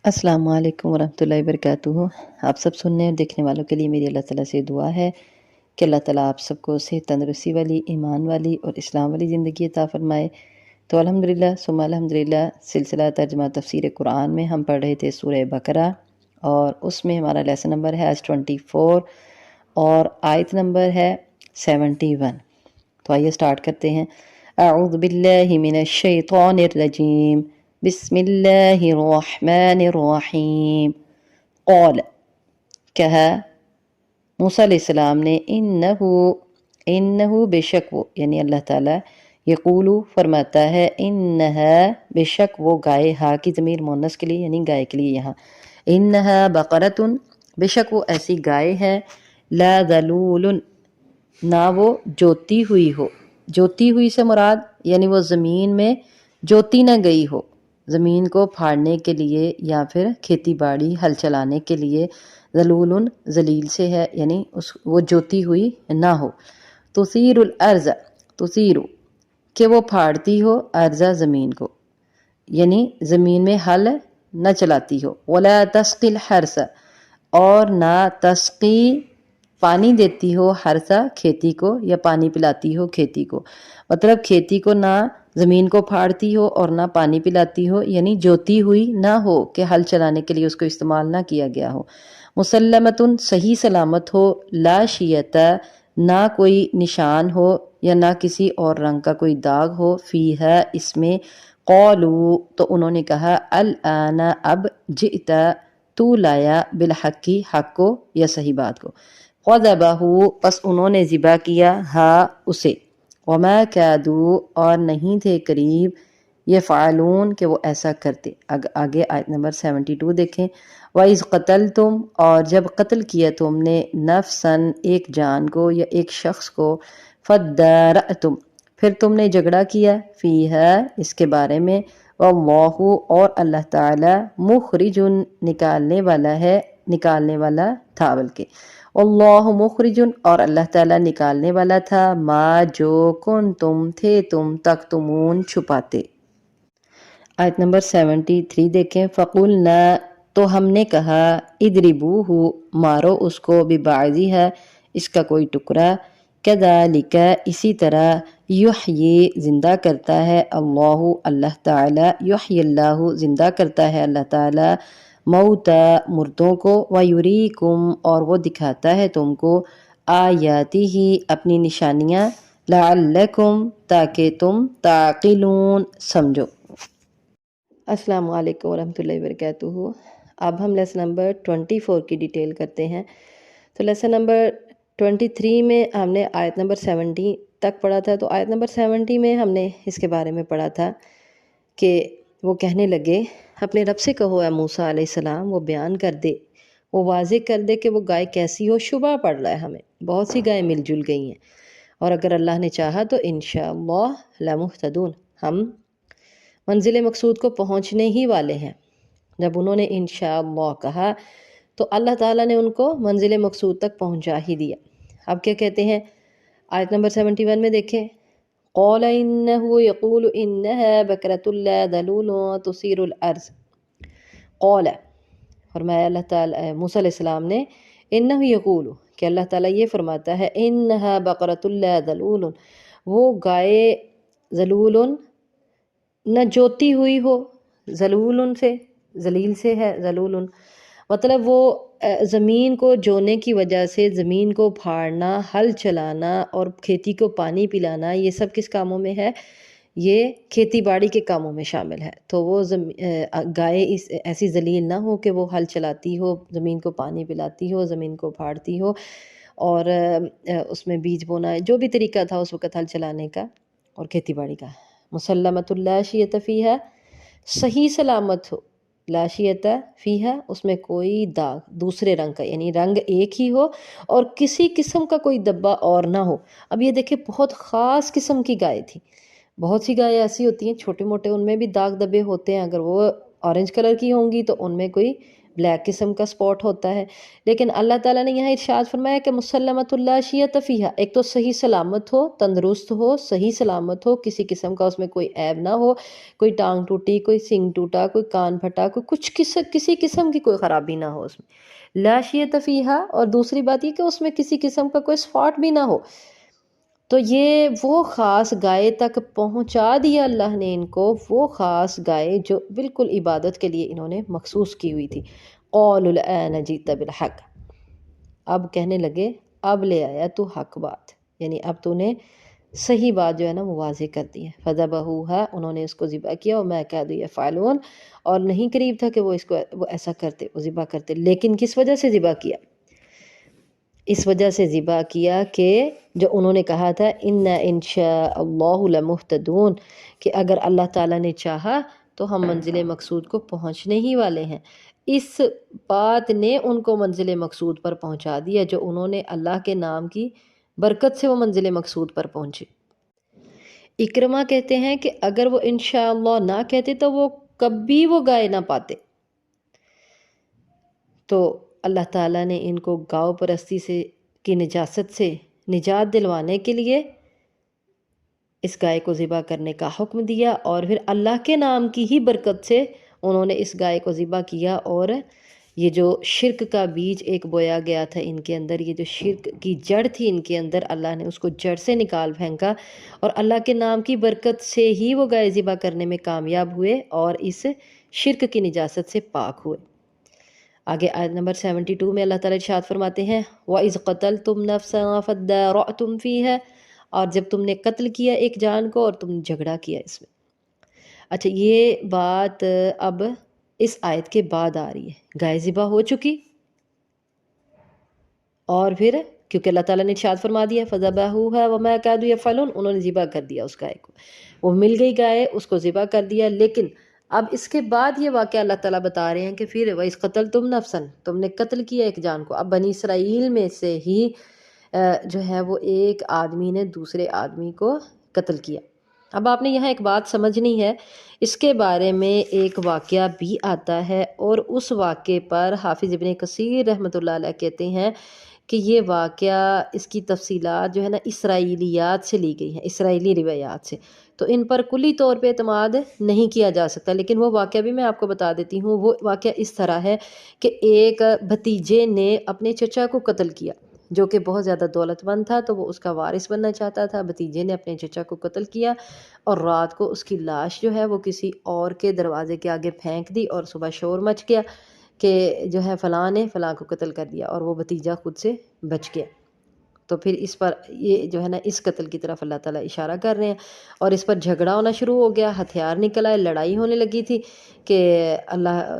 السلام علیکم ورحمۃ اللہ وبرکاتہ۔ آپ سب سننے اور دیکھنے والوں کے لیے میری اللہ تعالیٰ سے دعا ہے کہ اللہ تعالیٰ آپ سب کو صحت تندرستی والی، ایمان والی اور اسلام والی زندگی عطا فرمائے۔ تو الحمدللہ ثم الحمدللہ سلسلہ ترجمہ تفسیر قرآن میں ہم پڑھ رہے تھے سورہ بقرہ، اور اس میں ہمارا لیسن نمبر ہے آج 24 اور آیت نمبر ہے 71۔ تو آئیے سٹارٹ کرتے ہیں۔ اعوذ باللہ من الشیطان الرجیم، بسم اللہ الرحمن الرحیم۔ قول، کہا موسیٰ علیہ السلام نے، انہو بے شک وہ، یعنی اللہ تعالیٰ، یقولو فرماتا ہے، انہا بے شک وہ، گائے، ہا کی ضمیر مؤنث کے لیے یعنی گائے کے لیے یہاں، انہا بقرتن بے شک وہ ایسی گائے ہے، لا ذلول نہ وہ جوتی ہوئی ہو۔ جوتی ہوئی سے مراد یعنی وہ زمین میں جوتی نہ گئی ہو، زمین کو پھاڑنے کے لیے یا پھر کھیتی باڑی ہل چلانے کے لیے۔ ذلول ذلیل سے ہے یعنی وہ جوتی ہوئی نہ ہو۔ تثیر الارض، تثیر کہ وہ پھاڑتی ہو، ارضا زمین کو، یعنی زمین میں ہل نہ چلاتی ہو۔ ولا تسقی الحرث اور نہ تسقی پانی دیتی ہو، ہرسا کھیتی کو، یا پانی پلاتی ہو کھیتی کو، مطلب کھیتی کو نہ زمین کو پھاڑتی ہو اور نہ پانی پلاتی ہو، یعنی جوتی ہوئی نہ ہو کہ ہل چلانے کے لیے اس کو استعمال نہ کیا گیا ہو۔ مسلمتن صحیح سلامت ہو، لا شیعہ نہ کوئی نشان ہو یا نہ کسی اور رنگ کا کوئی داغ ہو، فیہا اس میں۔ قولو تو انہوں نے کہا، الآن اب، جئت تو لایا، بالحق حق کو یا صحیح بات کو۔ فذبحوا پس انہوں نے ذبح کیا، ہا اسے، وما کادوا اور نہیں تھے قریب، یفعلون کہ وہ ایسا کرتے۔ آگے آیت نمبر 72 دیکھیں۔ وَإِذْ قَتَلْتُمْ اور جب قتل کیا تم نے، نفساً ایک جان کو یا ایک شخص کو، فَادَّارَأْتُمْ پھر تم نے جھگڑا کیا، فیہا اس کے بارے میں، وَاللَّهُ اور اللہ تعالیٰ، مخرجٌ نکالنے والا ہے، نکالنے والا تھا بلکہ، اللہ مخرج اور اللہ تعالیٰ نکالنے والا تھا، ما جو کنتم تھے تم، تکتمون چھپاتے۔ آیت نمبر 73 دیکھیں۔ فقلنا تو ہم نے کہا، اضربوہ مارو اس کو، ببعضہا اس کا کوئی ٹکڑا، کذالک اسی طرح، یحیی زندہ کرتا ہے، اللہ اللہ تعالیٰ، یحیی اللہ زندہ کرتا ہے اللہ تعالیٰ، موتا مردوں کو، ویریکم اور وہ دکھاتا ہے تم کو، آیاتہ اپنی نشانیاں، لعلکم تاکہ تم، تعقلون سمجھو۔ السلام علیکم ورحمۃ اللہ وبرکاتہ۔ اب ہم لیسن نمبر 24 کی ڈیٹیل کرتے ہیں۔ تو لیسن نمبر 23 میں ہم نے آیت نمبر 70 تک پڑھا تھا، تو آیت نمبر 70 میں ہم نے اس کے بارے میں پڑھا تھا کہ وہ کہنے لگے، اپنے رب سے کہو اے موسیٰ علیہ السلام، وہ بیان کر دے، وہ واضح کر دے کہ وہ گائے کیسی ہو۔ شبہ پڑ رہا ہے ہمیں، بہت سی گائے مل جل گئی ہیں، اور اگر اللہ نے چاہا تو انشاءاللہ لمہتدون، ہم منزل مقصود کو پہنچنے ہی والے ہیں۔ جب انہوں نے انشاءاللہ کہا تو اللہ تعالیٰ نے ان کو منزل مقصود تک پہنچا ہی دیا۔ اب کیا کہتے ہیں آیت نمبر 71 میں دیکھیں۔ قول انہ یقول انہا بکرۃ لا ذلول تثیر الارض۔ قول فرمایا اللہ تعالیٰ موسیٰ علیہ السلام نے، انہ یقول کہ اللہ تعالیٰ یہ فرماتا ہے، انہا بقرۃ لا ذلول وہ گائے ذلول نہ جوتی ہوئی ہو، ذلول سے ذلیل سے ہے، ذلول مطلب وہ زمین کو جونے کی وجہ سے زمین کو پھاڑنا، ہل چلانا اور کھیتی کو پانی پلانا، یہ سب کس کاموں میں ہے؟ یہ کھیتی باڑی کے کاموں میں شامل ہے۔ تو وہ گائے ایسی ذلیل نہ ہو کہ وہ ہل چلاتی ہو، زمین کو پانی پلاتی ہو، زمین کو پھاڑتی ہو اور اس میں بیج بونا، جو بھی طریقہ تھا اس وقت ہل چلانے کا اور کھیتی باڑی کا۔ مسلمۃ لا شیعۃ فیہا صحیح سلامت ہو، لا شیعۃ فیہا اس میں کوئی داغ دوسرے رنگ کا، یعنی رنگ ایک ہی ہو اور کسی قسم کا کوئی دبا اور نہ ہو۔ اب یہ دیکھیں بہت خاص قسم کی گائے تھی، بہت سی گائے ایسی ہوتی ہیں چھوٹے موٹے، ان میں بھی داغ دبے ہوتے ہیں، اگر وہ اورنج کلر کی ہوں گی تو ان میں کوئی بلیک قسم کا سپاٹ ہوتا ہے، لیکن اللہ تعالیٰ نے یہاں ارشاد فرمایا کہ مسلمۃ لا شیۃ فیہا، ایک تو صحیح سلامت ہو، تندرست ہو، صحیح سلامت ہو، کسی قسم کا اس میں کوئی عیب نہ ہو، کوئی ٹانگ ٹوٹی، کوئی سنگ ٹوٹا، کوئی کان پھٹا، کوئی کچھ کسی قسم کی کوئی خرابی نہ ہو اس میں، لا شیۃ فیہا، اور دوسری بات یہ کہ اس میں کسی قسم کا کوئی سپاٹ بھی نہ ہو۔ تو یہ وہ خاص گائے تک پہنچا دیا اللہ نے ان کو، وہ خاص گائے جو بالکل عبادت کے لیے انہوں نے مخصوص کی ہوئی تھی۔ قالوا الآن جئت بالحق، اب کہنے لگے اب لے آیا تو حق بات، یعنی اب تو نے صحیح بات جو ہے نا وہ واضح کر دی ہے۔ فذبحوها، انہوں نے اس کو ذبح کیا، وما كادوا يفعلون، اور نہیں قریب تھا کہ وہ اس کو وہ ایسا کرتے، وہ ذبح کرتے، لیکن کس وجہ سے ذبح کیا؟ اس وجہ سے ذبح کیا کہ جو انہوں نے کہا تھا ان شاء اللہ لمہتدون، کہ اگر اللہ تعالیٰ نے چاہا تو ہم منزل مقصود کو پہنچنے ہی والے ہیں۔ اس بات نے ان کو منزل مقصود پر پہنچا دیا، جو انہوں نے اللہ کے نام کی برکت سے وہ منزل مقصود پر پہنچے۔ اکرمہ کہتے ہیں کہ اگر وہ انشاءاللہ نہ کہتے تو وہ کبھی وہ گائے نہ پاتے۔ تو اللہ تعالیٰ نے ان کو گاؤ پرستی سے کی نجاست سے نجات دلوانے کے لیے اس گائے کو ذبح کرنے کا حکم دیا، اور پھر اللہ کے نام کی ہی برکت سے انہوں نے اس گائے کو ذبح کیا، اور یہ جو شرک کا بیج ایک بویا گیا تھا ان کے اندر، یہ جو شرک کی جڑ تھی ان کے اندر، اللہ نے اس کو جڑ سے نکال پھینکا، اور اللہ کے نام کی برکت سے ہی وہ گائے ذبح کرنے میں کامیاب ہوئے اور اس شرک کی نجاست سے پاک ہوئے۔ آگے آیت نمبر 72 میں اللہ تعالیٰ ارشاد فرماتے ہیں وَإِذْ قَتَلْتُمْ نَفْسًا فَادَّارَأْتُمْ فِيهَا، اور جب تم نے قتل کیا ایک جان کو اور تم نے جھگڑا کیا اس میں۔ اچھا، یہ بات اب اس آیت کے بعد آ رہی ہے، گائے ذبح ہو چکی، اور پھر کیونکہ اللہ تعالیٰ نے ارشاد فرما دیا فَذَبَحُوهَا وَمَا كَادُوا يَفْعَلُونَ، انہوں نے ذبح کر دیا اس گائے کو، وہ مل گئی گائے، اس کو ذبح کر دیا، لیکن اب اس کے بعد یہ واقعہ اللہ تعالیٰ بتا رہے ہیں کہ پھر وَإِذْ قَتَلْتُمْ نَفْسًا، تم نے قتل کیا ایک جان کو۔ اب بنی اسرائیل میں سے ہی جو ہے وہ ایک آدمی نے دوسرے آدمی کو قتل کیا۔ اب آپ نے یہاں ایک بات سمجھنی ہے، اس کے بارے میں ایک واقعہ بھی آتا ہے، اور اس واقعے پر حافظ ابن کثیر رحمۃ اللہ علیہ کہتے ہیں کہ یہ واقعہ، اس کی تفصیلات جو ہے نا اسرائیلیات سے لی گئی ہیں، اسرائیلی روایات سے، تو ان پر کلی طور پہ اعتماد نہیں کیا جا سکتا، لیکن وہ واقعہ بھی میں آپ کو بتا دیتی ہوں۔ وہ واقعہ اس طرح ہے کہ ایک بھتیجے نے اپنے چچا کو قتل کیا، جو کہ بہت زیادہ دولت مند تھا، تو وہ اس کا وارث بننا چاہتا تھا۔ بھتیجے نے اپنے چچا کو قتل کیا، اور رات کو اس کی لاش جو ہے وہ کسی اور کے دروازے کے آگے پھینک دی، اور صبح شور مچ گیا کہ جو ہے فلاں نے فلاں کو قتل کر دیا، اور وہ بھتیجا خود سے بچ گیا۔ تو پھر اس پر یہ جو ہے نا اس قتل کی طرف اللہ تعالیٰ اشارہ کر رہے ہیں، اور اس پر جھگڑا ہونا شروع ہو گیا، ہتھیار نکل آئے، لڑائی ہونے لگی تھی کہ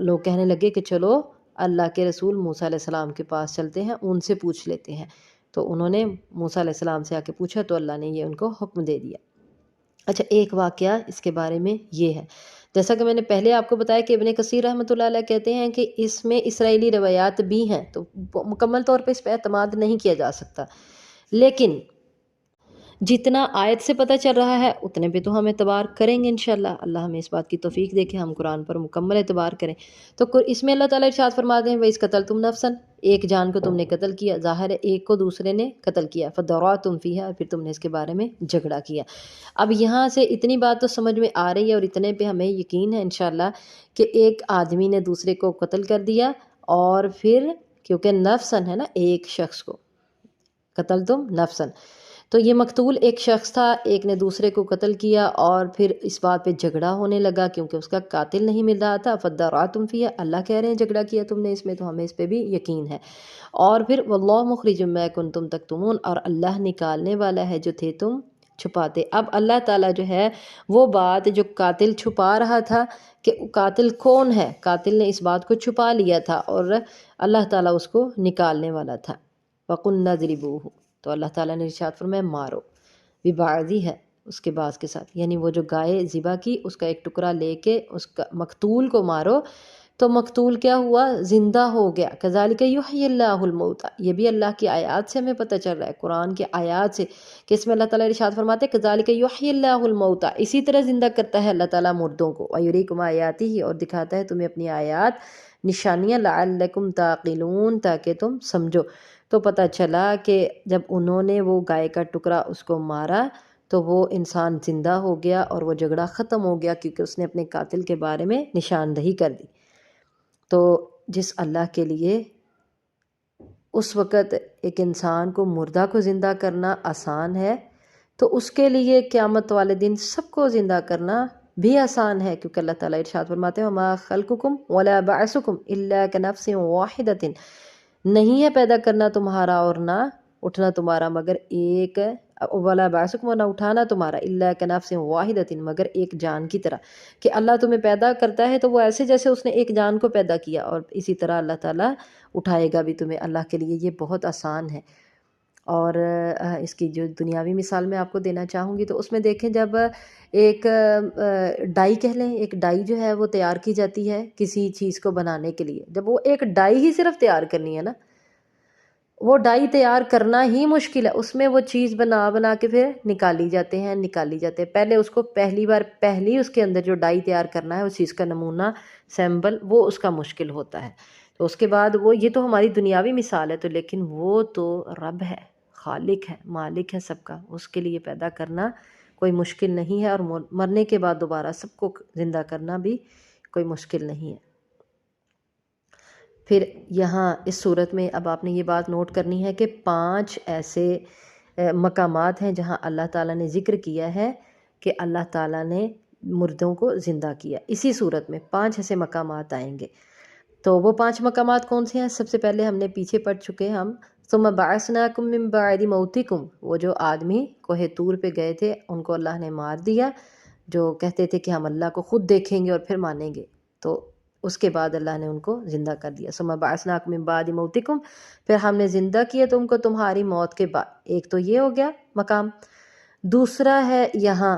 لوگ کہنے لگے کہ چلو اللہ کے رسول موسیٰ علیہ السلام کے پاس چلتے ہیں، ان سے پوچھ لیتے ہیں۔ تو انہوں نے موسیٰ علیہ السلام سے آ کے پوچھا، تو اللہ نے یہ ان کو حکم دے دیا۔ اچھا، ایک واقعہ اس کے بارے میں یہ ہے، جیسا کہ میں نے پہلے آپ کو بتایا کہ ابن کثیر رحمۃ اللہ علیہ کہتے ہیں کہ اس میں اسرائیلی روایات بھی ہیں، تو مکمل طور پہ اس پہ اعتماد نہیں کیا جا سکتا، لیکن جتنا آیت سے پتہ چل رہا ہے اتنے پہ تو ہم اعتبار کریں گے انشاءاللہ۔ اللہ ہمیں اس بات کی توفیق دے کہ ہم قرآن پر مکمل اعتبار کریں۔ تو اس میں اللہ تعالیٰ ارشاد فرماتے ہیں وَإِذْ قَتَلْتُمْ نَفْسًا، ایک جان کو تم نے قتل کیا، ظاہر ہے ایک کو دوسرے نے قتل کیا، فَدَرَأْتُمْ فِيهَا، پھر تم نے اس کے بارے میں جھگڑا کیا۔ اب یہاں سے اتنی بات تو سمجھ میں آ رہی ہے، اور اتنے پہ ہمیں یقین ہے انشاءاللہ کہ ایک آدمی نے دوسرے کو قتل کر دیا، اور پھر کیونکہ نفسن ہے نا، ایک شخص کو قتل تم نفسن، تو یہ مقتول ایک شخص تھا، ایک نے دوسرے کو قتل کیا، اور پھر اس بات پہ جھگڑا ہونے لگا کیونکہ اس کا قاتل نہیں مل رہا تھا۔ فَدَّرَأْتُمْ فِيهَا، اللہ کہہ رہے ہیں جھگڑا کیا تم نے اس میں، تو ہمیں اس پہ بھی یقین ہے۔ اور پھر وَاللَّهُ مُخْرِجٌ مَا كُنتُمْ تَكْتُمُونَ، اور اللہ نکالنے والا ہے جو تھے تم چھپاتے۔ اب اللہ تعالیٰ جو ہے وہ بات جو قاتل چھپا رہا تھا کہ قاتل کون ہے، قاتل نے اس بات کو چھپا لیا تھا، اور اللہ تعالیٰ اس کو نکالنے والا تھا۔ وَقُلْنَا اضْرِبُوهُ، تو اللہ تعالیٰ نے ارشاد فرمایا مارو، ببعضی ہے اس کے بعض کے ساتھ، یعنی وہ جو گائے ذبح کی اس کا ایک ٹکڑا لے کے اس کا مقتول کو مارو، تو مقتول کیا ہوا؟ زندہ ہو گیا۔ کذالک یحیی اللہ الموتیٰ، یہ بھی اللہ کی آیات سے ہمیں پتہ چل رہا ہے، قرآن کی آیات سے، کہ اس میں اللہ تعالیٰ ارشاد فرماتے ہیں کذالک یحیی اللہ الموتیٰ، اسی طرح زندہ کرتا ہے اللہ تعالیٰ مردوں کو، ویریکم آیاتہ، اور دکھاتا ہے تمہیں اپنی آیات، نشانیاں، لعلکم تعقلون، تاکہ تم سمجھو۔ تو پتہ چلا کہ جب انہوں نے وہ گائے کا ٹکڑا اس کو مارا تو وہ انسان زندہ ہو گیا اور وہ جھگڑا ختم ہو گیا، کیونکہ اس نے اپنے قاتل کے بارے میں نشاندہی کر دی۔ تو جس اللہ کے لیے اس وقت ایک انسان کو، مردہ کو زندہ کرنا آسان ہے، تو اس کے لیے قیامت والے دن سب کو زندہ کرنا بھی آسان ہے، کیونکہ اللہ تعالیٰ ارشاد فرماتے ہیں وَمَا خَلْقُكُمْ وَلَا بَعْثُكُمْ إِلَّا كَنَفْسٍ وَاحِدَةٍ، نہیں ہے پیدا کرنا تمہارا اور نہ اٹھنا تمہارا مگر ایک، وَلَا بَعْثُكُمْ، اور نہ اٹھانا تمہارا، إِلَّا كَنَفْسٍ وَاحِدَةٍ، مگر ایک جان کی طرح، کہ اللہ تمہیں پیدا کرتا ہے تو وہ ایسے جیسے اس نے ایک جان کو پیدا کیا، اور اسی طرح اللہ تعالیٰ اٹھائے گا بھی تمہیں۔ اللہ کے لیے یہ بہت آسان ہے۔ اور اس کی جو دنیاوی مثال میں آپ کو دینا چاہوں گی تو اس میں دیکھیں، جب ایک ڈائی کہہ لیں، ایک ڈائی جو ہے وہ تیار کی جاتی ہے کسی چیز کو بنانے کے لیے، جب وہ ایک ڈائی ہی صرف تیار کرنی ہے نا، وہ ڈائی تیار کرنا ہی مشکل ہے، اس میں وہ چیز بنا کے پھر نکالی جاتے ہیں۔ پہلے اس کو پہلی اس کے اندر جو ڈائی تیار کرنا ہے اس چیز کا نمونہ، سیمبل، وہ اس کا مشکل ہوتا ہے۔ تو اس کے بعد وہ، یہ تو ہماری دنیاوی مثال ہے، تو لیکن وہ تو رب ہے، خالق ہے، مالک ہے سب کا، اس کے لیے پیدا کرنا کوئی مشکل نہیں ہے، اور مرنے کے بعد دوبارہ سب کو زندہ کرنا بھی کوئی مشکل نہیں ہے۔ پھر یہاں اس صورت میں اب آپ نے یہ بات نوٹ کرنی ہے کہ 5 ایسے مقامات ہیں جہاں اللہ تعالیٰ نے ذکر کیا ہے کہ اللہ تعالیٰ نے مردوں کو زندہ کیا۔ اسی صورت میں 5 ایسے مقامات آئیں گے۔ تو وہ 5 مقامات کون سے ہیں؟ سب سے پہلے ہم نے پیچھے پڑھ چکے، ہم ثم بعثناکم من بعد موتکم، وہ جو آدمی کوہ طور پہ گئے تھے ان کو اللہ نے مار دیا، جو کہتے تھے کہ ہم اللہ کو خود دیکھیں گے اور پھر مانیں گے، تو اس کے بعد اللہ نے ان کو زندہ کر دیا۔ ثم بعثناکم من بعد موتکم، پھر ہم نے زندہ کیا تم کو تمہاری موت کے بعد۔ ایک تو یہ ہو گیا مقام۔ دوسرا ہے یہاں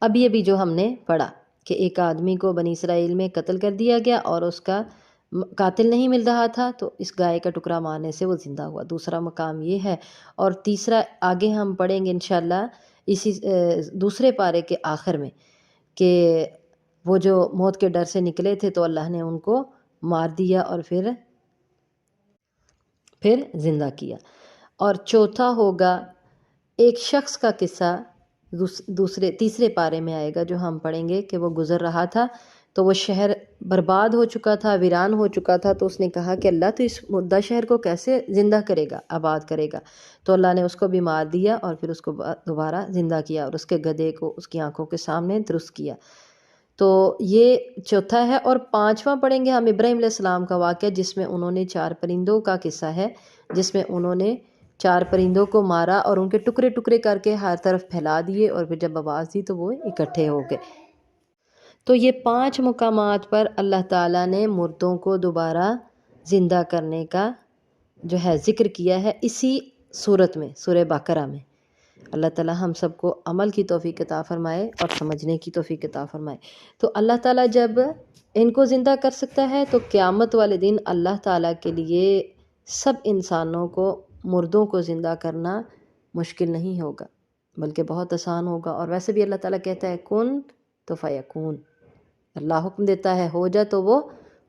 ابھی جو ہم نے پڑھا کہ ایک آدمی کو بنی اسرائیل میں قتل کر دیا گیا اور اس کا قاتل نہیں مل رہا تھا، تو اس گائے کا ٹکڑا مارنے سے وہ زندہ ہوا۔ دوسرا مقام یہ ہے، اور تیسرا آگے ہم پڑھیں گے انشاءاللہ اسی دوسرے پارے کے آخر میں، کہ وہ جو موت کے ڈر سے نکلے تھے تو اللہ نے ان کو مار دیا اور پھر زندہ کیا۔ اور چوتھا ہوگا ایک شخص کا قصہ، تیسرے پارے میں آئے گا، جو ہم پڑھیں گے کہ وہ گزر رہا تھا تو وہ شہر برباد ہو چکا تھا، ویران ہو چکا تھا، تو اس نے کہا کہ اللہ تو اس مردہ شہر کو کیسے زندہ کرے گا، آباد کرے گا؟ تو اللہ نے اس کو بھی مار دیا اور پھر اس کو دوبارہ زندہ کیا، اور اس کے گدھے کو اس کی آنکھوں کے سامنے درست کیا۔ تو یہ چوتھا ہے۔ اور 5واں پڑھیں گے ہم ابراہیم علیہ السلام کا واقعہ، جس میں انہوں نے 4 پرندوں کا قصہ ہے، جس میں انہوں نے 4 پرندوں کو مارا اور ان کے ٹکڑے ٹکڑے کر کے ہر طرف پھیلا دیے، اور پھر جب آواز دی تو وہ اکٹھے ہو گئے۔ تو یہ 5 مقامات پر اللہ تعالیٰ نے مردوں کو دوبارہ زندہ کرنے کا جو ہے ذکر کیا ہے اسی صورت میں، سورہ بقرہ میں۔ اللہ تعالیٰ ہم سب کو عمل کی توفیق عطا فرمائے اور سمجھنے کی توفیق عطا فرمائے۔ تو اللہ تعالیٰ جب ان کو زندہ کر سکتا ہے تو قیامت والے دن اللہ تعالیٰ کے لیے سب انسانوں کو، مردوں کو زندہ کرنا مشکل نہیں ہوگا، بلکہ بہت آسان ہوگا۔ اور ویسے بھی اللہ تعالیٰ کہتا ہے کن تو فیکون، اللہ حکم دیتا ہے ہو جا تو وہ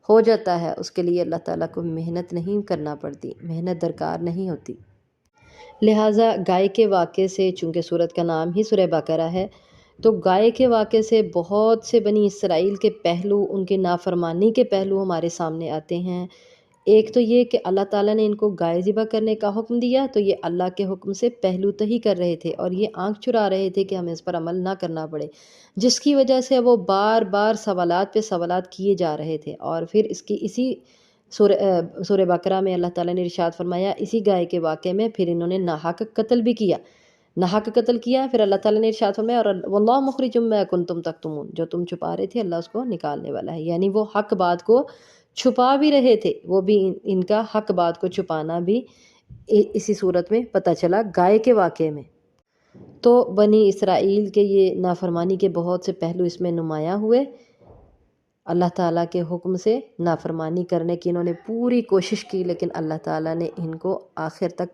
ہو جاتا ہے، اس کے لیے اللہ تعالیٰ کو محنت نہیں کرنا پڑتی، محنت درکار نہیں ہوتی۔ لہٰذا گائے کے واقعے سے، چونکہ سورت کا نام ہی سورہ بقرہ ہے، تو گائے کے واقعے سے بہت سے بنی اسرائیل کے پہلو، ان کے نافرمانی کے پہلو ہمارے سامنے آتے ہیں۔ ایک تو یہ کہ اللہ تعالیٰ نے ان کو گائے ذبح کرنے کا حکم دیا، تو یہ اللہ کے حکم سے پہلو تہی کر رہے تھے، اور یہ آنکھ چرا رہے تھے کہ ہمیں اس پر عمل نہ کرنا پڑے، جس کی وجہ سے وہ بار بار سوالات پہ سوالات کیے جا رہے تھے۔ اور پھر اسی سورہ بقرہ میں اللہ تعالیٰ نے ارشاد فرمایا اسی گائے کے واقعے میں، پھر انہوں نے ناحق قتل بھی کیا، ناحق قتل کیا۔ پھر اللہ تعالیٰ نے ارشاد فرمایا اور واللہ مخرج ما کنتم تکتمون، جو تم چھپا رہے تھے اللہ اس کو نکالنے والا ہے۔ یعنی وہ حق بات کو چھپا بھی رہے تھے، وہ بھی ان کا حق بات کو چھپانا بھی اسی صورت میں پتہ چلا گائے کے واقعے میں۔ تو بنی اسرائیل کے یہ نافرمانی کے بہت سے پہلو اس میں نمایاں ہوئے۔ اللہ تعالیٰ کے حکم سے نافرمانی کرنے کی انہوں نے پوری کوشش کی، لیکن اللہ تعالیٰ نے ان کو آخر تک